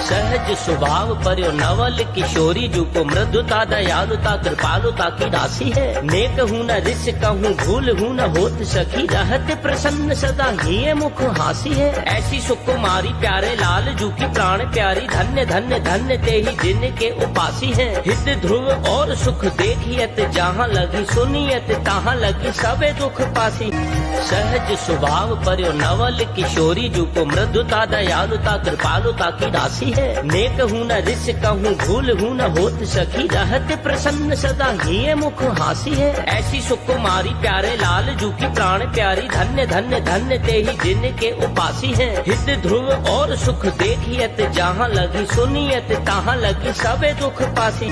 सहज स्वभाव पर्यो नवल किशोरी जू को मृदुता दयालुता कृपालुता की राशि है। नेक हूँ न रिस कहूँ भूल हूँ न होत सखी, रहत प्रसन्न सदा ही मुख हासी है। ऐसी सुकुमारी प्यारे लाल जू की प्राण प्यारी, धन्य धन्य धन्य ते ही जिन के उपासी है। हित ध्रुव और सुख देखियत, जहाँ लगी सुनियत तहाँ लगी सबे दुख पासी। सहज स्वभाव पर्यो नवल किशोरी जू को मृदुता दयालुता कृपालुता की राशि है। नेक हूँ न रिस कहूँ भूल हूँ न होत सखी, रहत प्रसन्न सदा ही मुख हासी है। ऐसी सुकुमारी प्यारे लाल जू की प्राण प्यारी, धन्य धन्य धन्य ते ही जिन के उपासी है। हित ध्रुव और सुख देखियत, जहाँ लगी सुनियत तहाँ लगी सबे दुख पासी।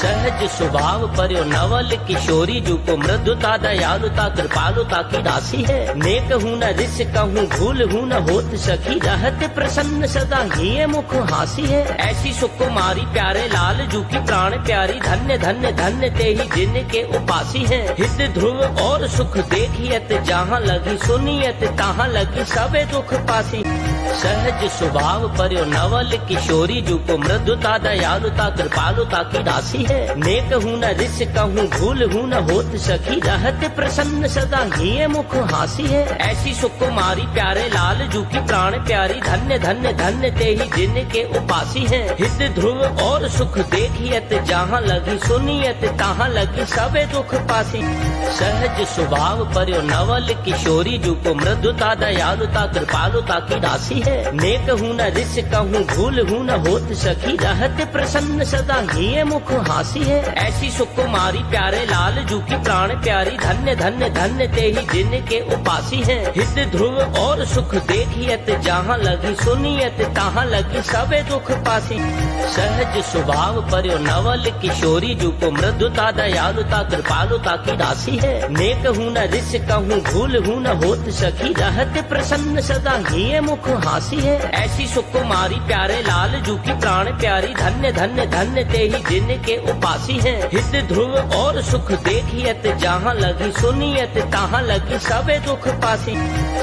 सहज स्वभाव पर्यो नवल किशोरी जू को मृदुता दयालुता कृपालुता की राशि है। नेक हूँ न रिस कहूँ भूल हूँ न होत सखी, रहत प्रसन्न सदा ही मुख हासी है। ऐसी सुकुमारी प्यारे लाल जू की प्राण प्यारी, धन्य धन्य धन्य ते ही जिन के उपासी है। हित ध्रुव और सुख देखियत, जहाँ लगी सुनियत तहाँ लगी सबे दुख पासी। सहज स्वभाव पर्यो नवल किशोरी जू को मृदुता दयालुता कृपालुता की राशि है। नेक हूँ न रिस कहूँ भूल हूँ न होत सखी, रहत प्रसन्न सदा ही मुख हासी है। ऐसी सुकुमारी प्यारे लाल जू की प्राण प्यारी, धन्य धन्य धन्य ते ही जिन के उपासी है। हित ध्रुव और सुख देखियत, जहाँ लगी सुनियत तहाँ लगी सबे दुख पासी। सहज स्वभाव पर्यो नवल किशोरी जू को मृदुता दयालुता कृपालुता की राशि है। नेक हूँ न रिस कहूँ भूल हूँ न होत सखी, रहत प्रसन्न सदा ही मुख हासी है। ऐसी सुकुमारी प्यारे लाल जू की प्राण प्यारी, धन्य धन्य धन्य ते ही जिन के उपासी है। हित ध्रुव और सुख देखियत, जहाँ लगी सुनियत तहाँ लगी सबे दुख पासी। सहज स्वभाव पर्यो नवल किशोरी जू को मृदुता दयालुता कृपालुता की राशि है। नेक हूँ न रिस कहूँ भूल हूँ न होत सखी, रहत प्रसन्न सदा ही मुख हासी है। ऐसी सुकुमारी प्यारे लाल जू की प्राण प्यारी, धन्य धन्य धन्य ते ही जिन के उपासी है। हित ध्रुव और सुख देखियत, जहाँ लगी सुनियत तहाँ लगी सबे दुख पासी।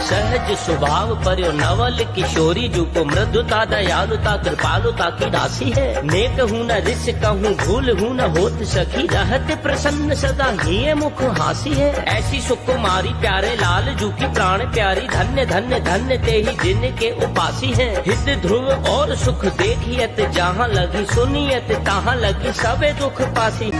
सहज स्वभाव पर्यो नवल किशोरी जू को मृदुता दयालुता कृपालुता की राशि है। नेक हूँ न रिस कहूँ भूल हूँ न होत सखी, रहत प्रसन्न सदा ही मुख हासी है। ऐसी सुकुमारी प्यारे लाल जू की प्राण प्यारी, धन्य धन्य धन्य ते ही जिन के उपासी है। हित ध्रुव और सुख देखियत, जहाँ लगी सुनियत तहाँ लगी सबे दुख पासी।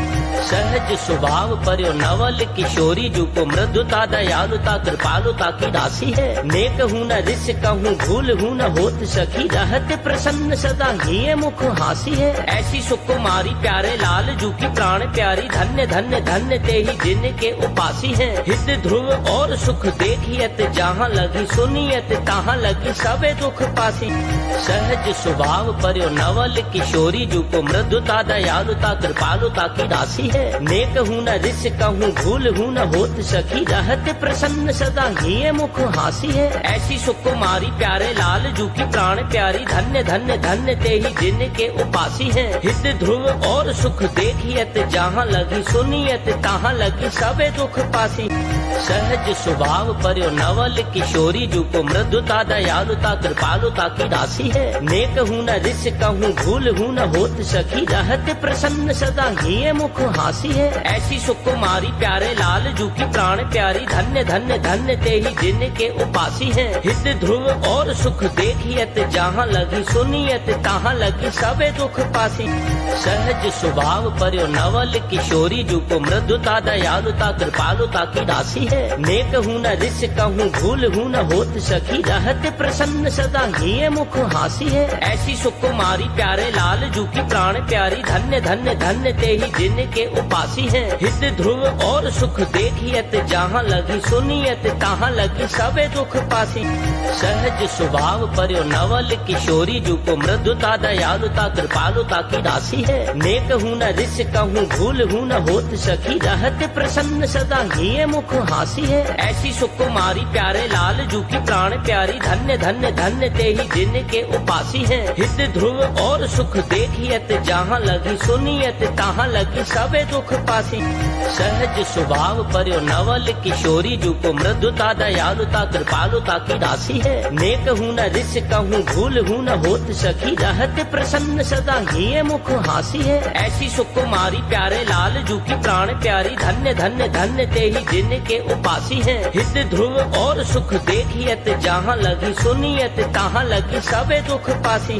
सहज स्वभाव पर्यो नवल किशोरी जू को मृदुता दयालुता कृपालुता की राशि है। नेक हूँ न रिस कहूँ भूल हूँ न होत सखी, रहत प्रसन्न सदा ही मुख हासी है। ऐसी सुकुमारी प्यारे लाल जू की प्राण प्यारी, धन्य धन्य धन्य ते ही जिन के उपासी है। हित ध्रुव और सुख देखियत, जहाँ लगी सुनियत तहाँ लगी सबे दुख पासी। सहज स्वभाव पर्यो नवल किशोरी जू को मृदुता दयालुता कृपालुता की राशि है। नेक हूँ न रिस कहूँ भूल हूँ न होत सखी, रहत प्रसन्न सदा ही मुख हासी है। ऐसी सुकुमारी प्यारे लाल जू की प्राण प्यारी, धन्य धन्य धन्य ते ही जिन के उपासी है। हित ध्रुव और सुख देखियत, जहाँ लगी सुनियत तहाँ लगी सबे दुख पासी। सहज स्वभाव पर्यो नवल किशोरी जू को मृदुता दयालुता कृपालुता की राशि है। नेक हूँ न रिस कहूँ भूल हूँ न होत सखी, रहत प्रसन्न सदा ही मुख हासी है। ऐसी सुकुमारी प्यारे लाल जू की प्राण प्यारी, धन्य धन्य धन्य ते ही जिन के उपासी है। हित ध्रुव और सुख देखियत, जहाँ लगी सुनियत तहाँ लगी सबे दुख पासी। सहज स्वभाव पर्यो नवल किशोरी जू को मृदुता दयालुता कृपालुता की राशि है। नेक हूँ न रिस कहूँ भूल हूँ न होत सखी, रहत प्रसन्न सदा ही मुख हासी है। ऐसी सुकुमारी प्यारे लाल जू की प्राण प्यारी, धन्य धन्य धन्य ते ही जिन के उपासी है। हित ध्रुव और सुख देखियत, जहाँ लगी सुनियत तहाँ लगी सबे दुख पासी। सहज स्वभाव पर्यो नवल किशोरी जू को मृदुता दयालुता कृपालुता की राशि है। नेक हूँ न रिस कहूँ भूल हूँ न होत सखी, रहत प्रसन्न सदा ही मुख हासी है। ऐसी सुकुमारी प्यारे लाल जू की प्राण प्यारी, धन्य धन्य धन्य ते ही जिनके उपासी है। हित ध्रुव और सुख देखियत, जहाँ लगी सुनियत तहाँ लगी सबे दुख पासी। सहज स्वभाव पर्यो नवल किशोरी, जू को मृदुता दयालुता कृपालुता की राशि है। नेक हूँ न रिस कहूँ, भूल हूँ न होत सखी, रहत प्रसन्न सदा ही मुख हासी है। ऐसी सुकुमारी प्यारे लाल जू की प्राण प्यारी, धन्य धन्य धन्य ते ही जिनके उपासी है। हित ध्रुव और सुख देखियत, जहाँ लगी सुनियत तहाँ लगी सबे दुख पासी।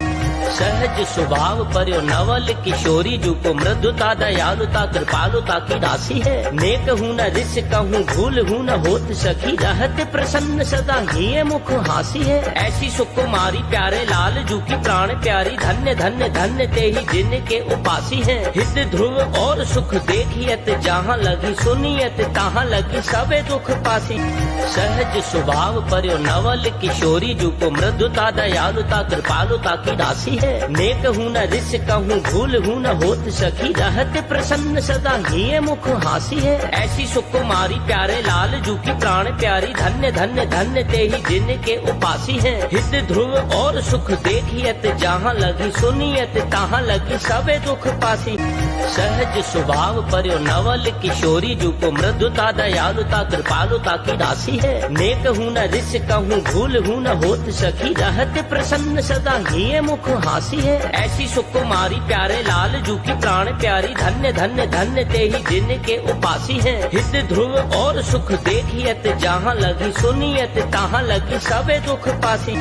सहज स्वभाव पर्यो नवल किशोरी, जू को मृदुता दयालुता कृपालुता की राशि है। नेक हूँ न रिस कहूँ, भूल हूँ न होत सखी, रहत प्रसन्न सदा ही मुख हासी है। ऐसी सुकुमारी प्यारे लाल जू की प्राण प्यारी, धन्य धन्य धन्य ते ही जिनके उपासी है। हित ध्रुव और सुख देखियत, जहाँ लगी सुनियत तहाँ लगी सबे दुख पासी। सहज स्वभाव पर्यो नवल किशोरी, जू को मृदुता दयालुता कृपालुता की राशि है। नेक हूँ न रिस कहूँ, भूल हूँ न होत सखी, रहत प्रसन्न सदा ही मुख हासी है। ऐसी सुकुमारी प्यारे लाल जू की प्राण प्यारी, धन्य धन्य धन्य ते ही जिनके उपासी है। हित ध्रुव और सुख देखियत, जहाँ लगी सुनियत तहाँ लगी सबे दुख पासी। सहज स्वभाव पर्यो नवल किशोरी, जू को मृदुता दयालुता कृपालुता की राशि है। नेक हूँ न रिस कहूँ, भूल हूँ न होत सखी, रहत प्रसन्न सदा ही मुख हासी है। ऐसी सुकुमारी प्यारे लाल जू की प्राण प्यारी, धन्य धन्य धन्य ते ही जिनके उपासी है। हित ध्रुव और सुख देखियत, जहाँ लगी सुनियत तहाँ लगी सबे दुख पासी।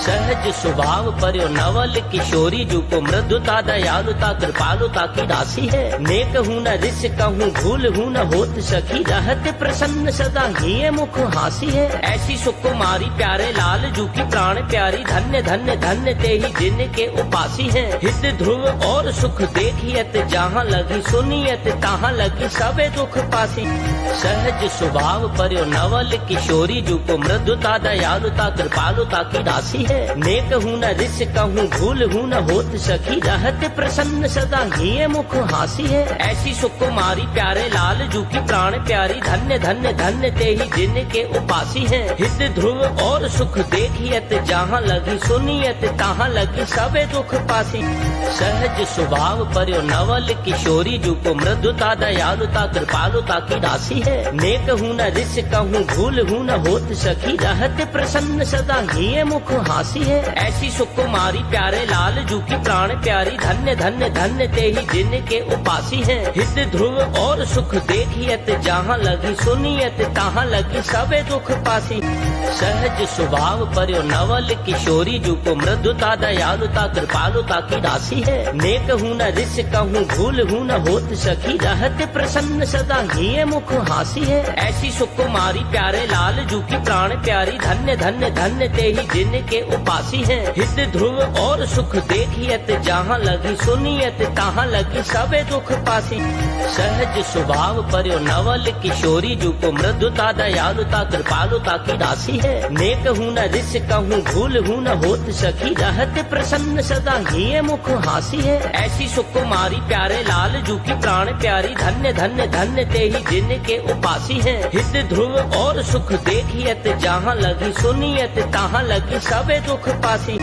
सहज स्वभाव पर्यो नवल किशोरी, जू को मृदुता दयालुता कृपालुता की राशि है। नेक हूँ न रिस कहूँ, भूल हूँ न होत सखी, रहत प्रसन्न सदा ही मुख हासी है। ऐसी सुकुमारी प्यारे लाल जू की प्राण प्यारी, धन्य धन्य धन्य ते ही जिनके उपासी है। हित ध्रुव और सुख देखियत, जहाँ लगी सुनियत तहाँ लगी सबे दुख पासी। सहज स्वभाव पर्यो नवल किशोरी, जू को मृदुता दयालुता कृपालुता की राशि है। नेक हूँ न रिस कहूँ, भूल हूँ न होत सखी, रहत प्रसन्न सदा ही मुख हासी है। ऐसी सुकुमारी प्यारे लाल जू की प्राण प्यारी, धन्य धन्य धन्य ते ही जिनके उपासी है। हित ध्रुव और सुख देखियत, जहाँ लगी सुनियत तहाँ लगी सबे दुख पासी। सहज स्वभाव पर्यो नवल किशोरी, जू को मृदुता दयालुता कृपालुता की राशि है। नेक हूँ न रिस कहूँ, भूल हूँ न होत सखी, रहत प्रसन्न सदा ही मुख हासी है। ऐसी सुकुमारी प्यारे लाल जू की प्राण प्यारी, धन्य धन्य धन्य ते ही जिनके उपासी है। हित ध्रुव और सुख देखियत, जहाँ लगी सुनियत तहाँ लगी सबे दुख पासी। सहज स्वभाव पर्यो नवल किशोरी, जू को मृदुता दयालुता कृपालुता की राशि है। नेक हूँ न रिस कहूँ, भूल हूँ न होत सखी, रहत प्रसन्न सदा ही मुख हासी है। ऐसी सुकुमारी प्यारे लाल जू की प्राण प्यारी, धन्य धन्य धन्य ते ही जिनके उपासी है। हित ध्रुव और सुख देखियत, जहाँ लगी सुनियत तहाँ लगी सबे दुख पासी। सहज स्वभाव पर्यो नवल किशोरी, जू को मृदुता दयालुता कृपालुता की राशि है। नेक हूँ न रिस कहूँ, भूल हूँ न होत सखी, रहत प्रसन्न सदा ही मुख हासी है। ऐसी सुकुमारी प्यारे लाल जू की प्राण प्यारी, धन्य धन्य धन्य ते ही जिनके उपासी है। हित ध्रुव और सुख देखियत, जहाँ लगी सुनियत तहाँ लगी सबे दुख पासी।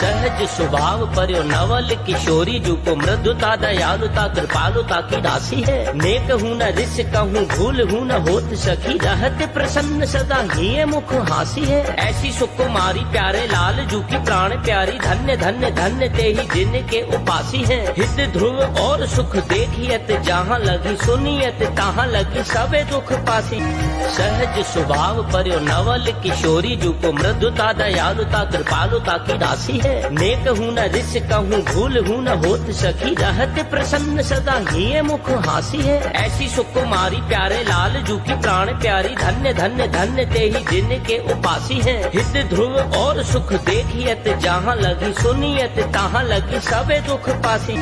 सहज स्वभाव पर्यो नवल किशोरी, जू को मृदुता दयालुता कृपालुता की राशि है। नेक हूँ न रिस कहूँ, भूल हूँ न होत सखी, रहत प्रसन्न सदा ही मुख हासी है। ऐसी सुकुमारी प्यारे लाल जू की प्राण प्यारी, धन्य धन्य धन्य ते ही जिनके उपासी है। हित ध्रुव और सुख देखियत, जहाँ लगी सुनियत तहाँ लगी सबे दुख पासी। सहज स्वभाव पर्यो नवल किशोरी, जू को मृदुता दयालुता कृपालुता की राशि है। नेक हूँ न रिस कहूँ, भूल हूँ न होत सखी, रहत प्रसन्न सदा ही मुख हासी है। ऐसी सुकुमारी प्यारे लाल जू की प्राण प्यारी, धन्य धन्य धन्य ते ही जिनके उपासी है। हित ध्रुव और सुख देखियत जहाँ लगी, सुनियत तहाँ लगी सबे दुख पासी।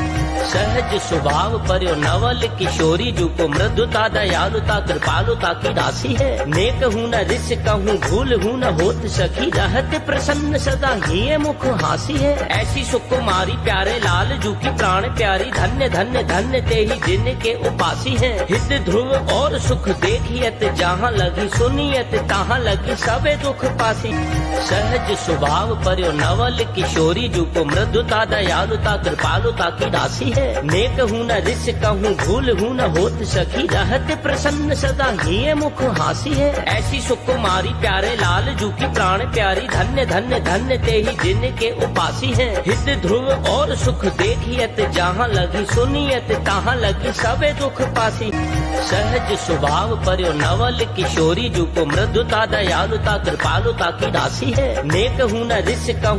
सहज स्वभाव पर्यो नवल किशोरी, जुको मृदुता दयालुता कृपालुता की राशि है। नेक हूँ न रिस कहूँ, भूल हूँ न होत सखी, रहत प्रसन्न सदा ही मुख हासी है। ऐसी सुकुमारी प्यारे लाल जू की प्राण प्यारी, धन्य धन्य धन्य ते ही जिनके उपासी है। हित ध्रुव और सुख देखियत जहाँ लगी, सुनियत तहाँ लगी सबे दुख पासी। सहज स्वभाव पर्यो नवल किशोरी, जुको मृदुता दयालुता कृपालुता की राशि है। नेक हूँ न रिस कहूँ, भूल हूँ न होत सखी, रहत प्रसन्न सदा ही मुख हासी है। ऐसी सुकुमारी प्यारे लाल जू की प्राण प्यारी, धन्य धन्य धन्य ते ही जिनके उपासी है। हित ध्रुव और सुख देखियत जहाँ लगी, सुनियत तहाँ लगी सबे दुख पासी। सहज स्वभाव पर्यो नवल किशोरी, जुको मृदुता दयालुता कृपालुता की राशि है। नेक हूँ न रिस कहूँ,